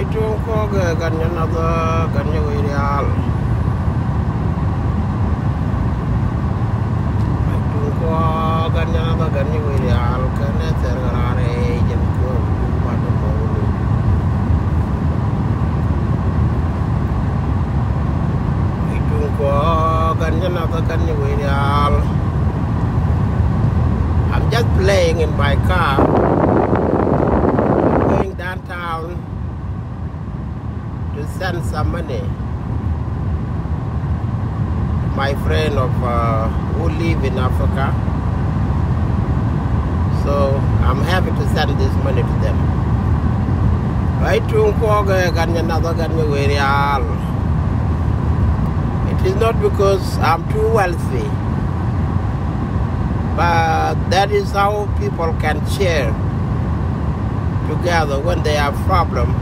Itu ko gannya nada gannya ideal. Itu ko gannya nada gannya ideal karena tergarare jem ko pada mau. Itu ko gannya nada gannya ideal. I'm just playing in my car, going downtown to send some money. My friend who live in Africa, so I'm happy to send this money to them. It is not because I'm too wealthy, but that is how people can share together when they have problems.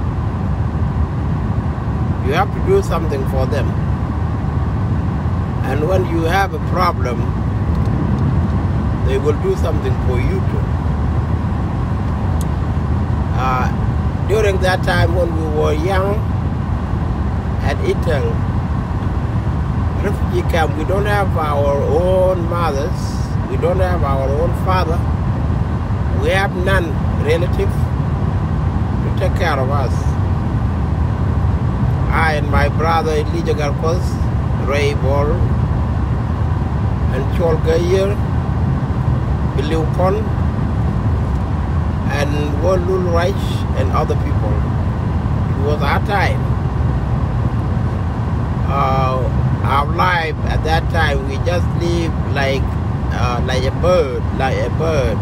You have to do something for them. And when you have a problem, they will do something for you too. During that time when we were young at Itang refugee camp, we don't have our own mothers, we don't have our own father, we have none relative to take care of us. I and my brother Elijah Garkos, Ray Ball, and Chol Gayer, Biliu Pon, and Wolul Reich, and other people. It was our time. Our life at that time, we just lived like a bird.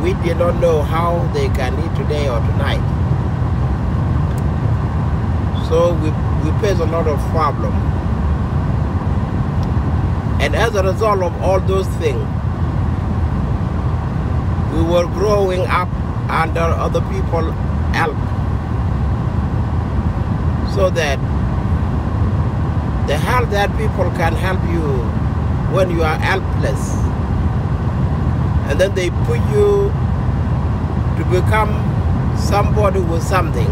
We did not know how they can eat today or tonight. So we face a lot of problems. And as a result of all those things, we were growing up under other people's help. So that the help that people can help you when you are helpless. And then they put you to become somebody with something.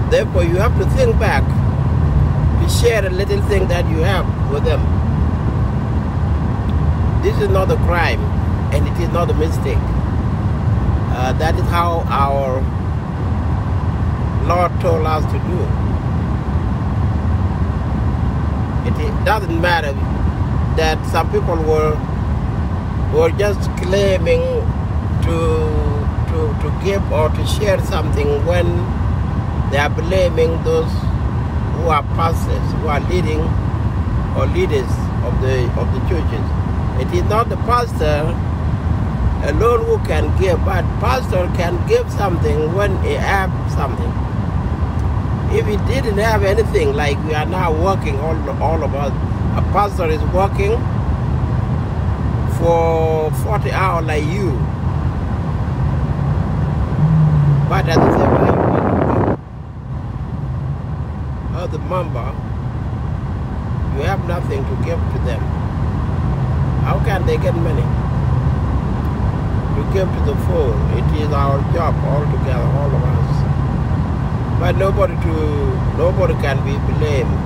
Therefore, you have to think back to share a little thing that you have with them. This is not a crime, and it is not a mistake. That is how our Lord told us to do. It doesn't matter that some people were just claiming to give or to share something when they are blaming those who are pastors, who are leading or leaders of the churches. It is not the pastor alone who can give, but pastor can give something when he has something. If he didn't have anything, like we are now working, all of us, a pastor is working for 40 hours like you, but at the same time, the member, you have nothing to give to them. How can they get money to give to the poor? It is our job altogether, all of us. But nobody can be blamed.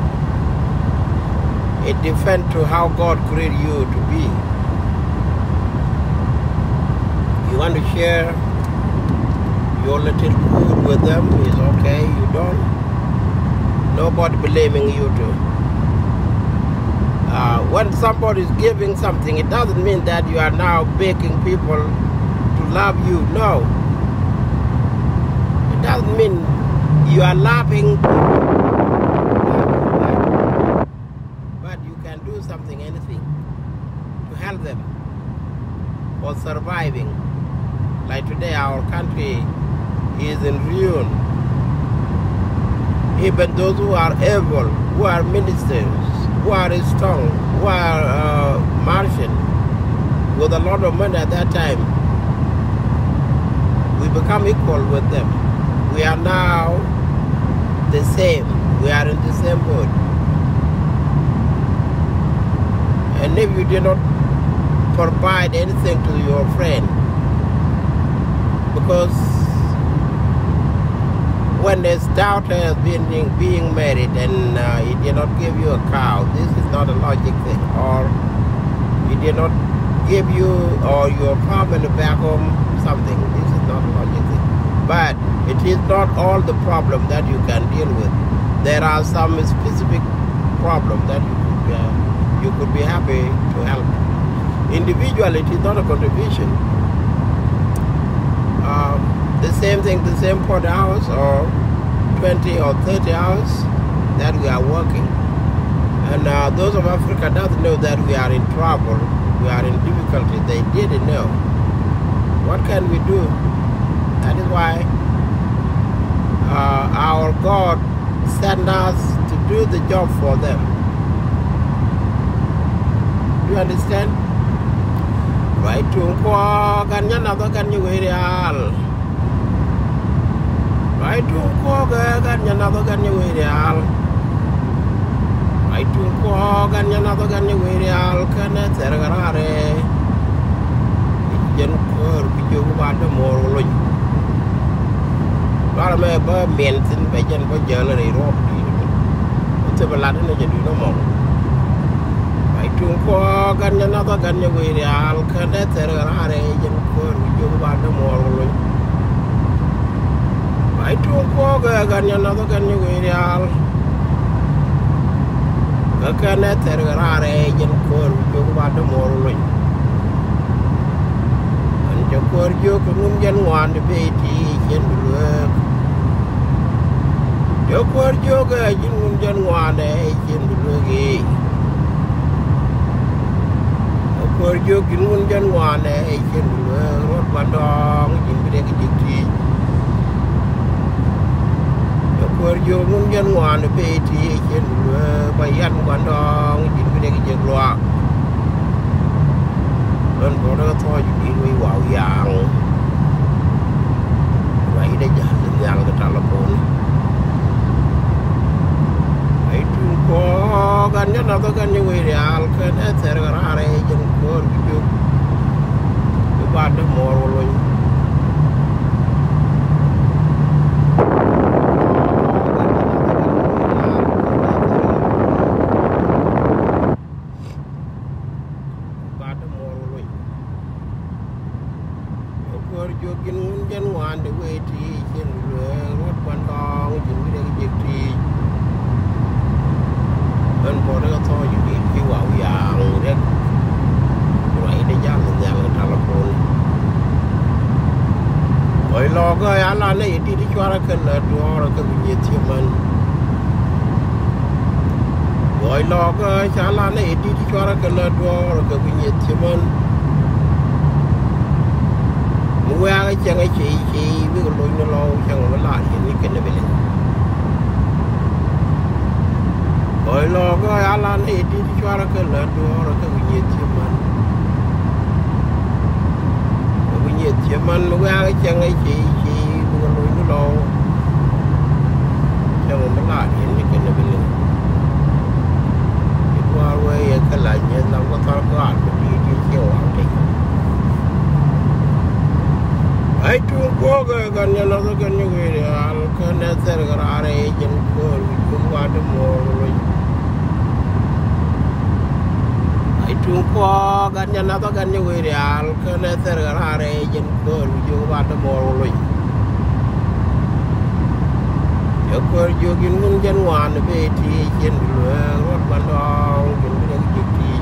It depends to how God created you to be. You want to share your little food with them, it's okay. You don't, nobody blaming you too. When somebody is giving something, it doesn't mean that you are now begging people to love you. No. It doesn't mean you are loving people. But you can do something, anything, to help them for surviving. Like today, our country is in ruin. Even those who are able, who are ministers, who are strong, who are merchant, with a lot of money at that time, we become equal with them. We are now the same. We are in the same boat. And if you do not provide anything to your friend, because when the daughter is being married and he did not give you a cow, this is not a logic thing. Or he did not give you or your family back home something, this is not a logic thing. But it is not all the problem that you can deal with. There are some specific problems that you could be happy to help. Individually, it is not a contribution. The same thing, the same 40 hours or 20 or 30 hours that we are working. And those of Africa doesn't know that we are in trouble, we are in difficulty. They didn't know. What can we do? That is why our God sent us to do the job for them. Do you understand? Right to another can you real. Right to another can you real. Right to another can you real. Can I tell her? Jen kur video about the more. But I may maintain by Jen for journey rope. Whatever Latin you do no more. Ko gan another gan you will all connect a agent for you about the more. I took gan another gan you will all connect a agent for you about the more. And you could you can want the baby in the work. You could you can want a agent to look. Por yo kin jan wane e chen rot bandong jin bide ki dikti por yo jan wane pe ti e chen bayan bandong jin bide ki jegloa don bo da to ju di wi wa yang wai da jan yang ka telefon ai tu ko gan jan na to gan ni wi real kan e ter rare jen ko ju ba de mor lo ba de mor lo ko ju kin jen wan de we ti jen rot ban dong jin bi de ti ơn bộ đó thôi chỉ biết khi vào vàng đấy vậy để giao mình giao người ta là phun rồi lo cái anh là này đi cho ra cái là đua là cái gì thiệt mình rồi lo cái anh là này đi cho ra cái là đua là cái gì thiệt mình mua cái chân cái chị biết cái lối nó lâu chân nó lại những cái này bên rồi lo cái anh là này đi cho ra cái là đua là cái gì thiệt mình chị mình mua cái chân cái chị mua nuôi nó lâu cho mình lại những cái này bên qua quay cái lại như nó có thao có ăn đi chiều ăn đi ai Trung Quốc gần như nó gần như vậy ăn cái này sẽ là cái này chân của chúng qua được mua rồi Trung Quốc gần như nó gần như vậy ăn cái này sẽ là cái này chân của chúng qua được mua rồi Aku juga ingin jalan beti jendulah rot bandong jendulah kiki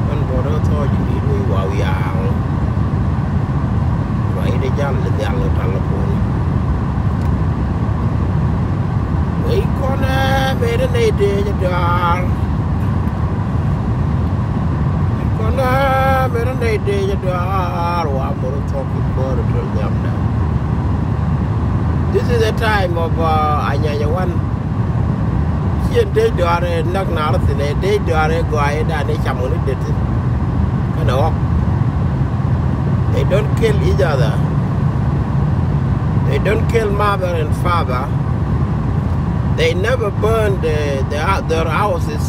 kan bodoh toh jadi dua wow yang vậy để jalan telepon vậy con về đến đây để jalan con về đến đây để jalan wah bodoh toh kita betul nyamda. This is the time of Anyanyawan. Here they do are not nothing. They do are go ahead and they come on it. They don't kill each other. They don't kill mother and father. They never burn their houses.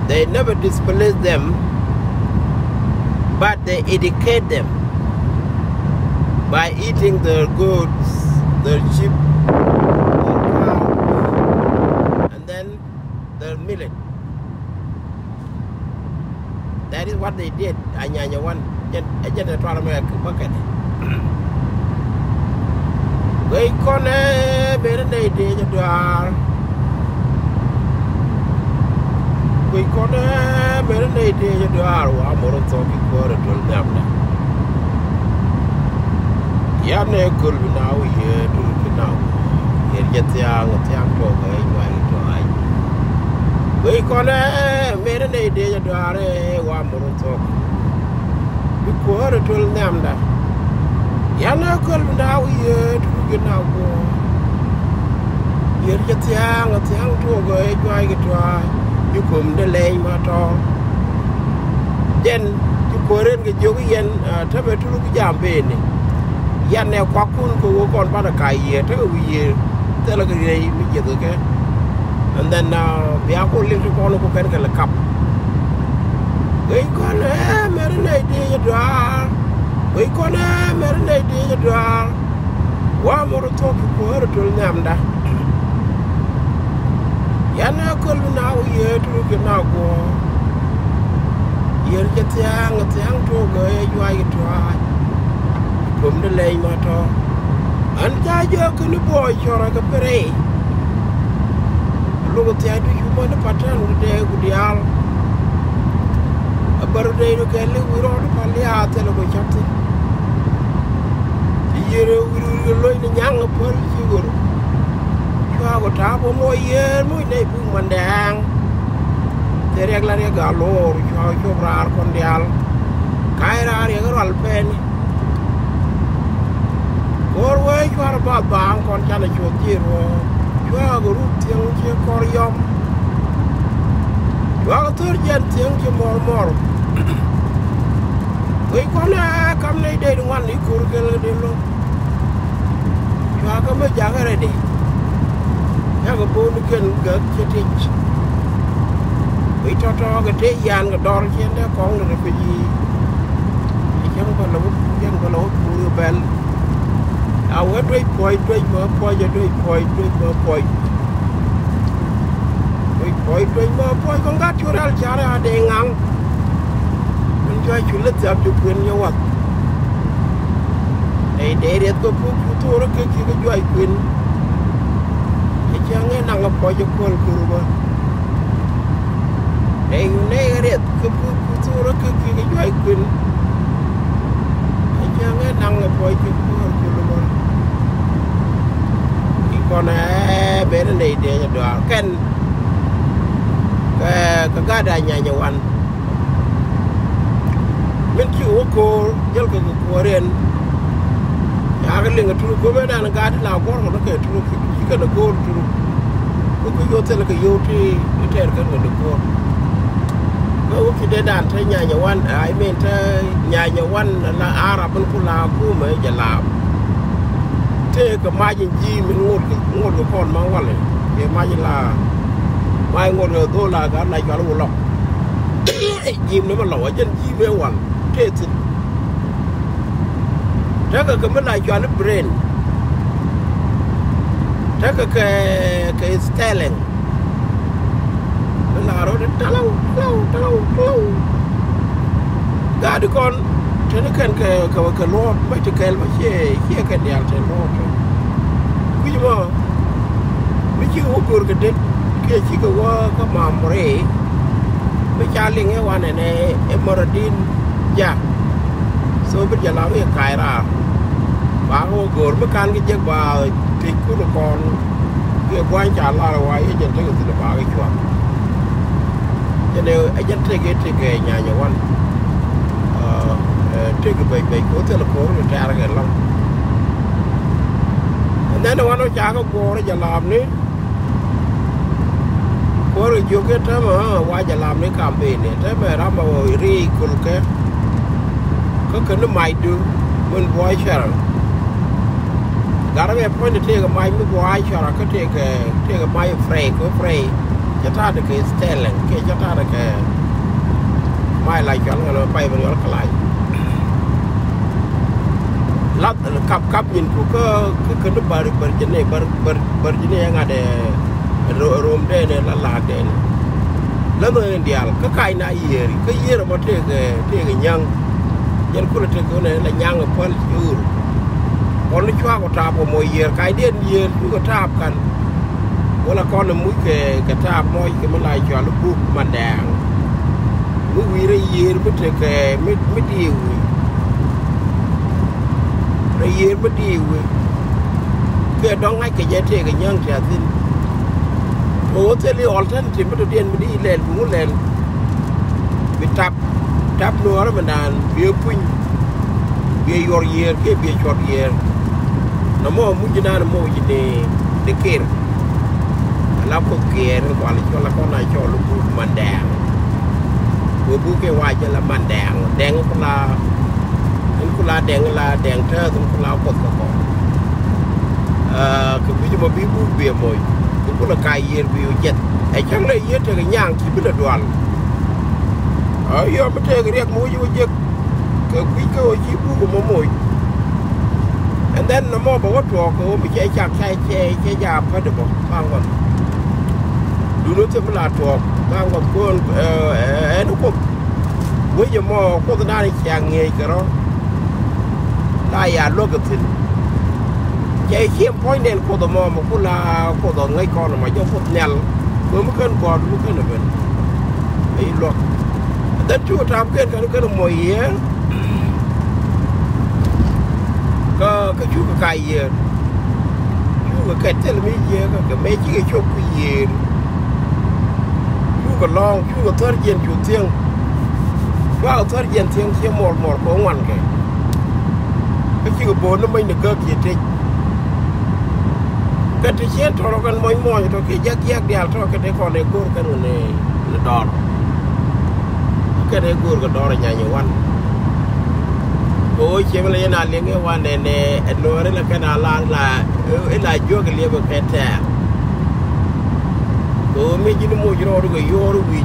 They never displace them. But they educate them. by eating the goats, the sheep, the cow, and then the millet. That is what they did. Anyanya one, just a tournament bucket. We connect better day to our. We connect better day to our. I'm more talking for it to them. Yane could be now here to now. Here get the young to I. We connect better day to our. I'm more talking. We quarter to them. Yana could be now here to get now. Here get the young to I. You come the lane at all. Then you put in the Jogian Tabetu Jambin. Yan Quakun go on Banakai year, 2 years, Telegram, and then the apple little corner of Pencal Cup. We gonna marinate the draw. We gonna marinate the draw. One more talk for to Namda. Yana could now here to look at now go. You're get young to go, you are try. From the lane at all. And Jajo can the boy, you're like a parade. Look at the idea you want to pattern with the Gudial. A birthday to get live with all the Palia, tell about something. You will learn the young person. Có tháp mỗi year mỗi ngày cũng mình đang thế ra là cái gà lô cho ra con đèo cái ra thì cái loại pen có quay cho nó bám con cha này chuột gì rồi cho cái rút tiếng cho con yom cho cái thứ dân tiếng cho mò với con này cầm này đây đúng không đi cùi cái này đi luôn cho cái mấy giá cái này đi Hãy subscribe cho kênh Ghiền Mì Gõ để không bỏ lỡ những video hấp dẫn Jangan nghe năng apa je kol kurba. Hey, neret keputura ke juai kun. Jangan nghe năng apa je kol kurba. Ikon beda ni dia doa kan. Kegadanya nyawan. Men ki ko jel ke koren. Ya kan lenga turu ko beda na gadi la ko ko ke turu ki ka ko turu. Ku yo tele ke yo ti ter kan de ko ko ki de dan ta nya wan ai men ta nya wan la arab ku la ku me ja la te ka ma ji min ngod ko kon ma wale ke ma ji la mai ngod do la ga la ga lu lo ji ne ma lo jen ji me wan te ti ta ka ma la ja le brain ta ka styling la ro de talau ga de kon te ne kan ka lo ba te kel ba che ka dial te lo ku ji mo mi ji o kur ka de ke ji ka wa ka ma mre mi cha ling e wan ne e moradin ja so bi ja la wi kai ra ba o gor ma kan ki je ba ti ku no kon ke quan cha la wa ye jen te ti ba cái chwa cho nên ai dân thế cái nhà quan thế cái bảy của thế là cố người ta là cái long nên nó nó chả có cố để làm nữa cố rồi vô cái thế mà qua làm nữa làm về này thế mà ra mà ri cùng cái có cái nó mày được mình voi chả gara me point to take a my boy chara ka take a my frey ko frey jata de ke stellen ke jata de ke my like yo ngalo pai bo yo kalai lát cặp cặp nhìn của cái nó bờ trên này ngay để rom đây này là đây lần đầu tiên cái cây này cái gì mà cái nhang nhân cô cái này là nhang ở phần dừa còn nó chua có trà của mồi dừa cái điên dừa cũng có tràกันว่าละcon là mũi cái trà mồi cáiมันlại cho nó bút mà đàng mũi vì đây dừa mới cái mới điều đây dừa mới điều cái đó ngay cái giá trị cái nhang trà tin ô thế li alternative mới điên mới đi lên muốn lên bị tap nữa đó mình đàn bia pin bia yor year cái bia short year nó mua muốn nó mua gì để kיר là có kir gọi là con này cho lúc mình đèn bữa cái hoài cho là mình đèn cũng là đèn thơ cũng là cột cột cái ví dụ mà bia mồi cũng là cài year bia jet ai chẳng lấy year thì cái nhang chỉ biết là đoàn ở giờ mới chơi cái riêng mũi vô giật cái quý cái chi bút của mồi and then nó mua bảo trò của mình chạy chặt chạy già phải được không còn đủ nữa thì mới là trò đang còn con nó cũng với giờ mua có cái này chàng nghề cái đó đại à lúc cái thìn chạy chiếm point đen của tụi mua một cái là của tụi ngay con mà cho phút nhල් với một cơn còn một cơn là bên ấy luật đất chúa làm cái mồi á cái chú cái gì chú cái thế là mấy gì cái mấy cái chú cái gì chú cái long chú cái thợ diện chú tiếng vào thợ diện tiếng chỉ một có ngoan cái chú cái bốn nó mới được cái gì thế cái thứ chết thôi nó cần mồi thôi cái giác đi thôi cái đấy còn để cua cái này là đòn cái đấy cua cái đó là nhà nhiều ăn ôi chị mới lên liền cái quan này nè nó là cái nào là vô cái liệp cái thẻ tôi mới chỉ mua cho nó cái vô rồi vì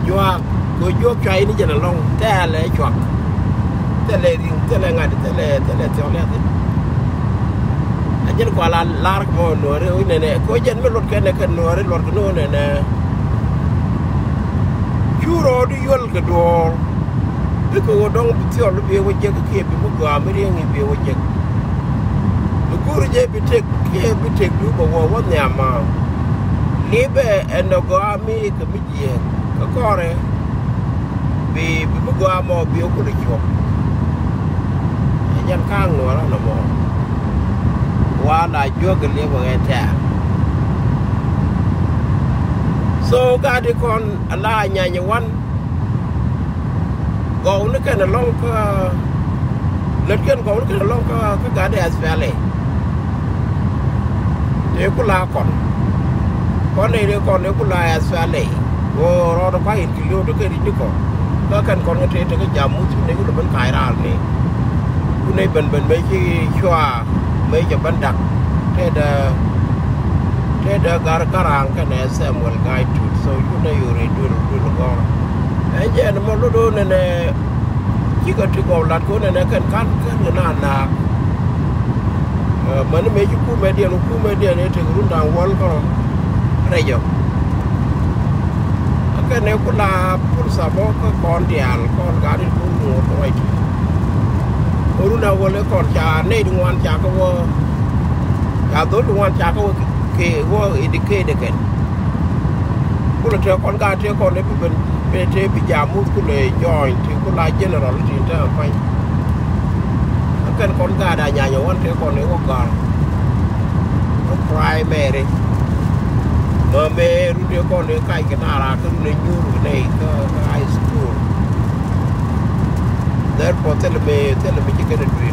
vô cái này cho nó long thẻ lại chọn thẻ lại riêng thẻ lại ngay thẻ lại theo lại thế anh chỉ qua là cái món nó rồi nè có dân mới lột cái này cái nó rồi lột cái nó nè chú rồi đi vô cái đồ cái cô đông bị thiếu lúc bây giờ cái kia bị mất gà mới riêng bị bây giờ lúc cô rồi bị chết đủ bảo vợ nhà mà liebe and the gà mi cái gì cái con này bị mất gà mà bị cô được chụp dân khang nữa là mà qua là chưa cái liebe cái thẻ so cái đi con là nhà quan gấu nó cái là long cái lật cái gấu nó cái là long cái Gardens Valley để cũng là con này để con nếu cũng là Valley rồi rồi nó phải hiện kilo nó cái gì có con cái cái giảm mũi này cũng là bên cài ra này cái này bên mấy cái chua mấy cái bên đặc thế đó garang cái này Samuel guide to so you know you read do go anh chị nó một đôi này chỉ có chỉ có lát của này cái người nào mà nó mấy cái khu media này thì cũng đang world có đây rồi cái này cũng là pun sabo cái con đial con gà đi cũng mua thôi cũng đang world con cha này đúng không cha có cha tốt đúng không cha có cái wo indicate cái cũng là theo con gà theo con này bên thế bị giảm mút cũngเลย join thì cũng là general thì ta phải cái con gà đại nhà nhiều hơn thế còn nếu có con primary mà mẹ lúc đó con nếu cái nào là cái này new cái này cái high school therefore tell me chỉ cái này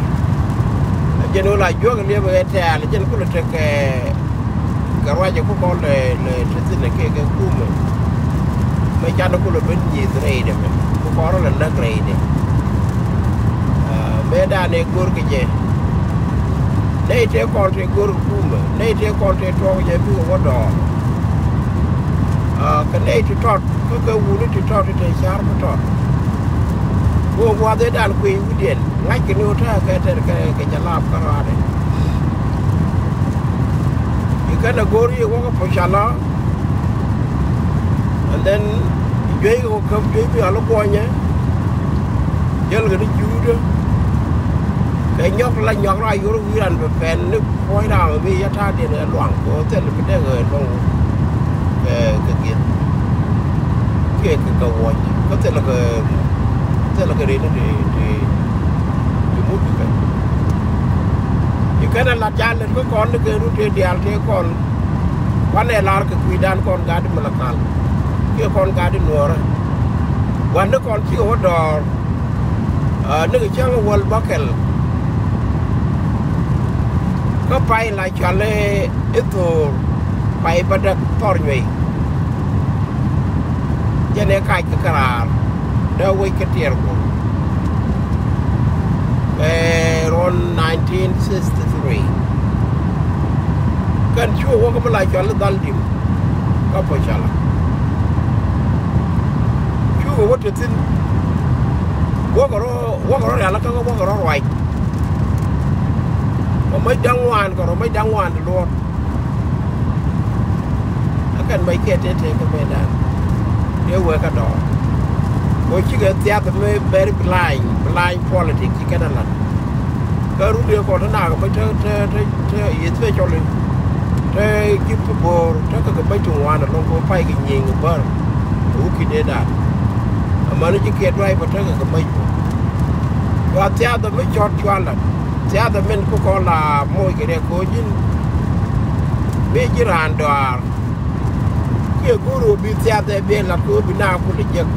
cho nên là vô cái liệp cái thẻ là cho nên cũng là cái rồi cho conเลยthế này cái khu mà mấy cha nó cũng là bên gì thế này đấy cũng có là nước này đấy mấy đàn này cua cái gì đây theo con thì cua cũng đây theo con thì cho cái gì cũng có đỏ cái này thì trọt cái vụ nó thì trọt thì thấy sao nó trọt gua de dan ku udien ngai ke no ta ke jalap karade ikana gori ko poshala and then jey ko kam jey bi ala bonya jël ga di juude kay ñok la yoro wiran be pen ni koy da bi yata de la luang ko tel bi de ga long ke gien ke ka wo ko tel ga re ni di mu ka ikana la jale ko kon ke ru te dial te kon wane lar ke kuidan kon ga di malakal ke kon ga di nora wan kon ci o dorนึกจังวอลบักเกลก็ไปหลายชั่วเลยituไปประดับตอร์ย์ยันเอกายกระดาษเดาไว้กระเทียร์กูรอน1963กันชั่วว่าก็ไม่หลายชั่วเลยดัลดิมก็พอชั่วละชั่วว่าจะสิ้นว่าก็อะไรแล้วก็ว่าก็ไรก็ไม่ดังวานก็เราไม่ดังวานตลอดแล้วกันไม่เกิดเทก็ไม่ได้เดี๋ยวเวก็ดอโอ้ยชิคกี้พายแต่ไม่ very blind politics ที่กันนั่นแหละก็รู้เดียวก่อนหน้าก็ไม่เธอยิ่งเธอจอเลยเธอกิฟต์บอลเธอก็ไม่จงวานลงไปกินยิงบ้ารู้คิดได้มันจะเกิดไรเพราะเธอก็ไม่ว่าเจ้าแต่ไม่จอดชวนละเจ้าแต่เป็นผู้คนละมวยกันเด็กโคจินไม่จีรันดอร์เกี่ยวกับรูปเจ้าแต่เป็นหลักกูบินาคุณเด็ก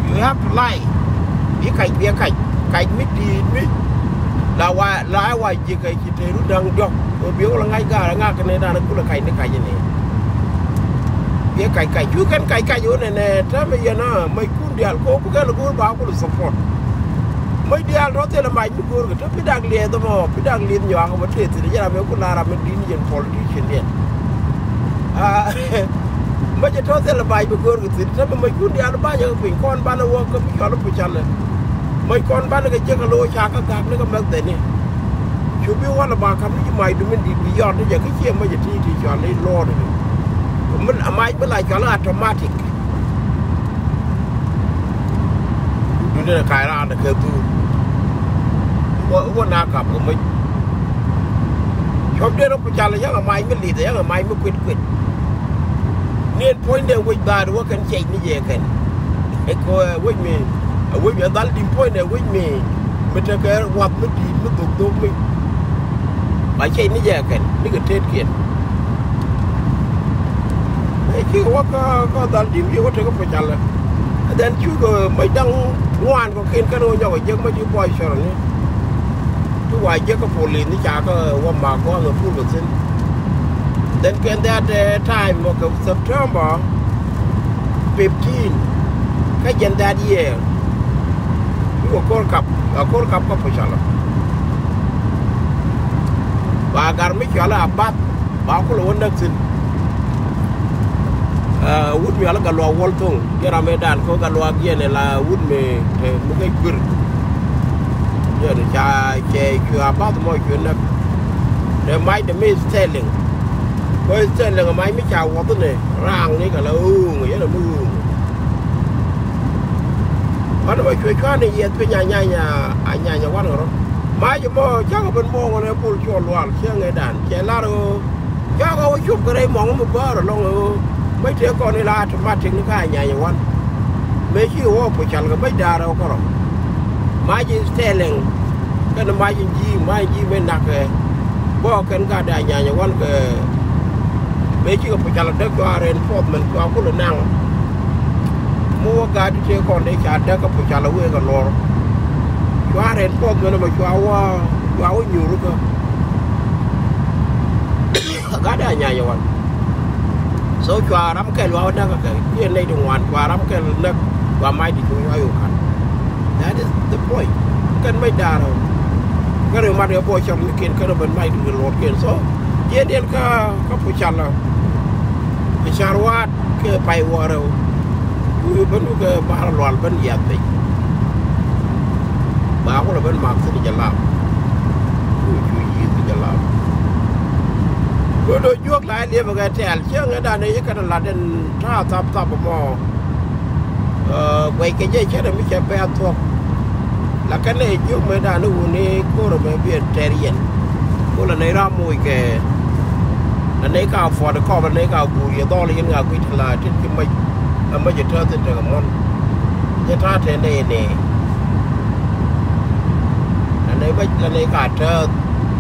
you have to lie ยี่ไก่ไม่ดีไม่ลาว่าจีไก่จีเตรุดังดอกตัวเบี้ยวละไงกันในด้านกูละไก่ในไก่ยังไงเบี้ยไก่ชูกันไก่อยู่เนี่ยถ้าไม่ยันนะไม่คุ้นเดียร์กูก็เลยกูบ้ากูเลยสปอร์ตไม่เดียร์รถเทเลไม่กูก็ถ้าพี่ดังเลี้ยตัวมั้งพี่ดังเลี้ยอยู่อ่างประเทศที่จะทำให้กูลารามันดีนี่ยัง politician เนี่ยไม่จะรถเทเลไม่กูก็ถ้าไม่คุ้นเดียร์บ้านยังเป็นคนบ้านเราก็ไม่ยอมรับผิดชอบเลยไม่คนบ้านก็เจ๊กโลชาก็กากนี่ก็แบบแต่เนี่ยชูบิวว่าเราบ้าคำนี้ไม่ดูมันดีบิยอดนี่อย่างที่เชี่ยไม่จะที่จอดเลยรอเลยมันไม่เป็นไรจอดแล้วอัตโนมัติดูเนี่ยขายร้านเนี่ยคือตู้ว่านากับก็ไม่ชอบเดินรถประจานเลยยังไม่หลีแต่ยังไม่ควิดเนี่ยพอยเดียววิ่งได้ว่ากันเจ๊นี่เยอะกันไอ้ก็วิ่งอย่างนั้นดิมพอยเนี่ยวิ่งมันจะแค่วัดไม่ดีไม่ถูกต้องไม่เจ๊นี่เยอะกันนี่ก็เทศเกียรติไอ้ที่ว่าก็ดันดิมที่ว่าเธอก็ประจานเลยแต่ชื่อก็ไม่ดังงานก็เขียนกันโอ้ยยังไม่ชื่อบอยชอนนี่ทุกวันเยอะก็โผล่นี่จ่าก็ว่ามาก็เงินพูดกันสิ้น then can that time of September 15 ก็ยัน that year ที่ว่าโคตรกับก็พอชาละบางการไม่ชาละบัดบางคนละวันนักสิ้นวุ้นมีอะไรกันลัววอลทงที่เราไม่ได้เขากันลัวเกี่ยเนี่ยละวุ้นมีมุกไอ้กุร์เนี่ยเดี๋ยวจะเจอคืออาบ้าตัวมันคือนักเดี๋ยวไม่เดี๋ยวไม่เซลลิงก็เซลลิงไม่ชาววัดตัวเนี่ยร่างนี่ก็แล้วอย่างเงี้ยละมือวันนั้นไปช่วยนี่เย็นเป็นใหญ่วันเหรอไม่จะมองเจ้าก็เป็นมองอะไรพูดชวนว่าเชื่อไงด่านเจ้าเราเจ้าก็ว่าชุบก็ได้มองมันบ้าหรอลองไม่เท่าก่อนเวลามาถึงนี่ก็ใหญ่วันไม่ชื่อว่าผู้ชายก็ไม่ด่าเราก็หรอกไม่ยิงเซลลิงก็นไม่ยิงไม่หนักเลยบอกกันก็ได้ใหญ่วันก็ไม่ชื่อผู้ชายเด็กก็เรียนพอมันก็คุณนั่งมัวการที่เจ้าก่อนได้ชาเด็กก็ผู้ชายเว้ยก็รอชัวเรียนพอมันมาชัวว่าอยู่หรือก็ได้ใหญ่วันsố chua lắm cái loa đó cái kia này đồng hoàn chua lắm cái nước và mai thì chúng tôi khăn that is the point cái mấy đà rồi cái điều mà điều bồi trong cái kia cái bên mai thì lột kia số kia điên cái phụ chăn là cái char watt cái bay qua rồi bên cái ba loạn bên giật đấy ba ko la ben mak se ja la ku ju yi se ja la ko do jok la le ba ga tel che nga da ne ka la den ta tap mo quay cái dây chết là mới chả bé thuộc là cái này trước mới đã nó uống đi cô rồi mới biết trẻ hiện cô là này ra mùi kề là này cao phò được co là này cao bùi to là những ngà quý là trên cái mấy giờ thơ trên trường môn cái thà thế này nè là này cả thơ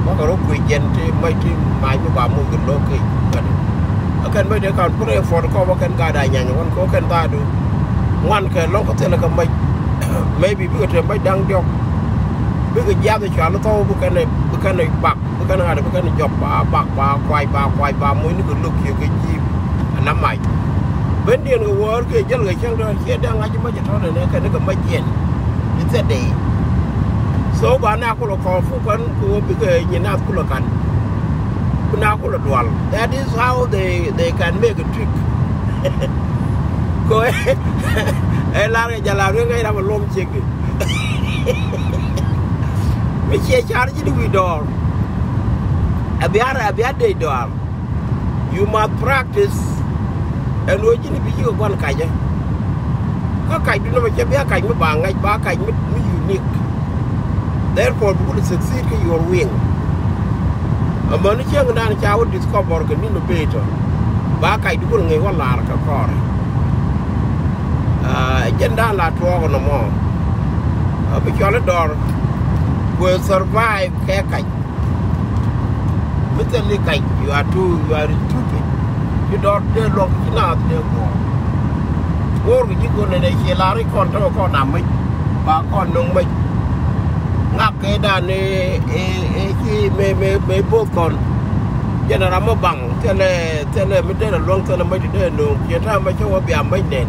có cái lúc quý dân thì mấy thì mai mới bảo mùi cái lô kì cái mấy đứa còn có thể phò được co vào cái gà đại nhà con có cái ta được ngoan cái lúc có thể là cái mấy maybe bữa trời mấy đang dọc bữa cái giá thì chọn nó to bữa cái này bạc bữa cái này dọc bạc quay ba mỗi nước lục kia cái gì năm mày bên điền cái word cái dân người chẳng rồi kia đang ngay cho mấy chỗ này cái nó cái mấy tiền như thế đấy số bạn nào cũng là khó phúc vấn của bữa cái nhìn nào cũng là cần bên nào cũng là đoàn that is how they can make a trick cô ấy làm cái làm cái ngay làm lom chiếc mấy chia char chứ đừng đòi abiar đây đòi you must practice and nói chứ bây giờ quan cảnh nhá có cảnh nó mà chơi bé cảnh mới bằng ngay ba cảnh mới unique therefore you will succeed in your wing mà nó chơi người ta cháu discover cái nó better ba cảnh đúng là người quan là cái con dân đa là thua còn mò bây giờ nó đòi will survive cái cảnh Mr. Lee cảnh you are stupid you don't để lo cái nào để ngồi cái con này chỉ là cái con nằm mấy ba con nông mấy ngáp cái đàn này cái mấy bố con dân là mà bằng thế là mới để là luôn thế là mấy để nông chỉ ra mấy chỗ bị mấy nền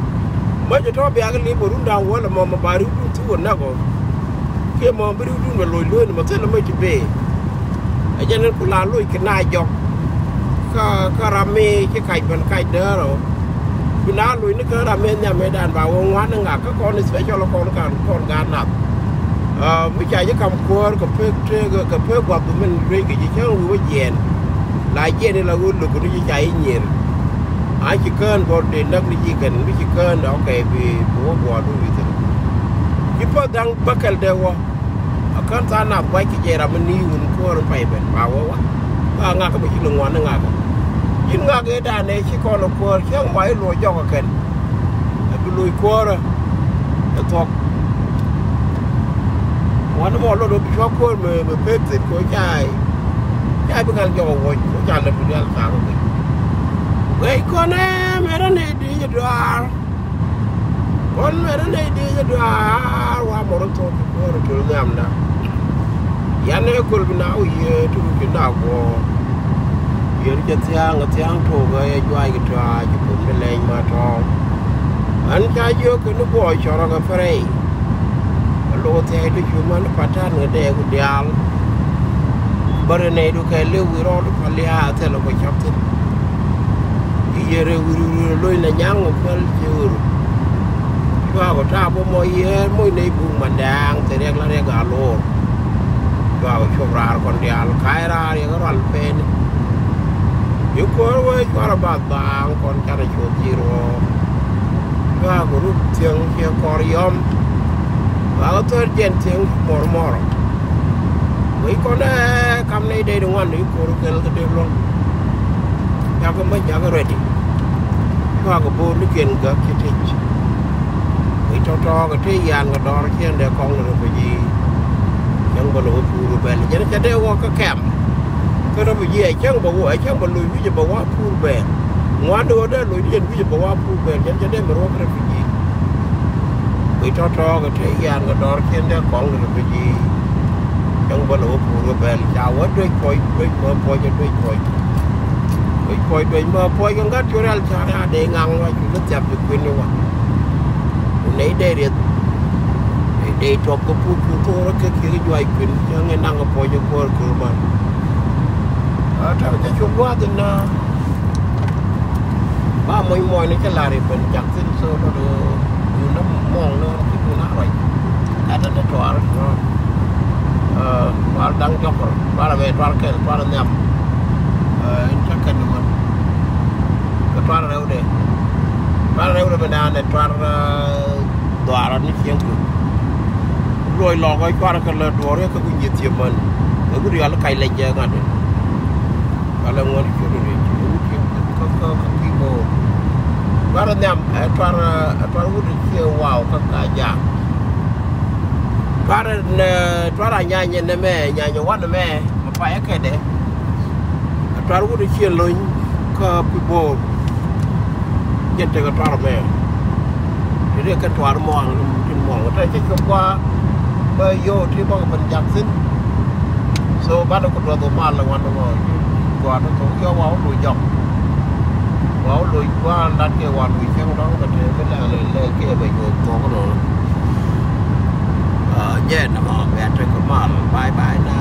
mấy chỗ bị cái lính bùn đào quá là mà bà rút thu nó có khi mà bà rút mà lôi mà thế là mấy chỉ về cho nên cũng là lôi cái này dọc cái rame cái cày bên cày đó rồi vì nó lôi nó cái rame nhà mấy đàn bảo ngoan nó ngã các con sẽ cho nó con gà nạp mấy trái cái cầm cua cái phê quạt tụi mình riêng cái gì chứ không có dền lại dền này là luôn được cái gì chạy nhiều ai chỉ cần bỏ tiền đất đi chỉ cần mới chỉ cần đó cái vì bố bỏ luôn như thế cái phần đang bắt cái đều kan ta na quay cái gì ra mình đi uống qua rồi phải bên bảo quá ngã cái bị chịu ngoan nó ngã nhưng ngã cái đàn này chỉ còn là qua chứ không phải lùi cho cái bị lùi qua rồi cái thọc ngoan nó bỏ lùi được cho qua mà phết thịt của trai bây giờ cho ngồi của trai là bị ăn sáng rồi vậy con em mẹ nó này đi cho đoà con mẹ nó này đi cho đoà qua một lần thôi rồi tôi làm đó ya ne kul bina o ye tu bina ko ye ri tiang to ga ye jwai ga tra ji ko me le ma to an cha yo ko no bo choro ga frei lo te du chu man patan ga de ku dial bare ne du ka le wi ro du pa le ha te lo ko chap te ye re wi lo na nyang ko pel jur wa ko ta bo mo ye mo ne bu mandang te rek la re ga lo vào chụp ra còn đi ăn khai ra thì có đoàn pen nếu có với có là bát bang còn cha là chụp gì rồi và có lúc tiếng kia corium và có thời gian tiếng mor với con cam này đây đúng không nếu có cái là cái luôn nhà có mấy nhà có ready và có bố nước kiên cái thịt với cho cái thế gian cái đó kia để con là cái gì chẳng bao lâu phù bền cho nên đeo qua cái kèm cái đó bây giờ chẳng bao giờ chẳng bao lùi bây giờ bao quá phù bền ngoan đồ đó lùi điên bây giờ bao quá phù bền cho nên mà nó cái gì vì cho cái thế gian cái đó khiến đeo con là cái gì chẳng bao lâu phù bền chào hết đôi coi cho đôi coi con gắt cho ra cha để ngang qua chúng nó chạm được quyền nhau nấy đây để cho cái phụ thôi cái juai quyền cho nghe năng ở cho qua cửa mà thằng cha chụp qua thì na ba mồi này cái là để bên chặt xin sơ nó được nó mòn nó cái nó rồi cái đó nó cho nó Twar dang jokor, twar be twar kel, twar nyam. In chakan numan. Twar reude. Twar reude benane twar doaran ni siang tu. Loi logoi twar kel doare ke kunjit yaman. Aku dia kai leja ngade. Kalau ngori churu ni, kau kibo. Twar nyam, twar udah siang wow kakaja. Twar nyanya neme nyanya wan neme mapaya kede twar wudu chien loñ ka pibo jente ka twar me dire ka twar mo ang tin mo ta ci ko kwa ba yo ti mo ban jaksin so ba ko do mal la wan mo kwa to yo wa lu jok wa lu kwa lat ke wa lu chen đó ka te ka la le ke ba yo to ko no yeah, nó mà về trên cái mall bye bye.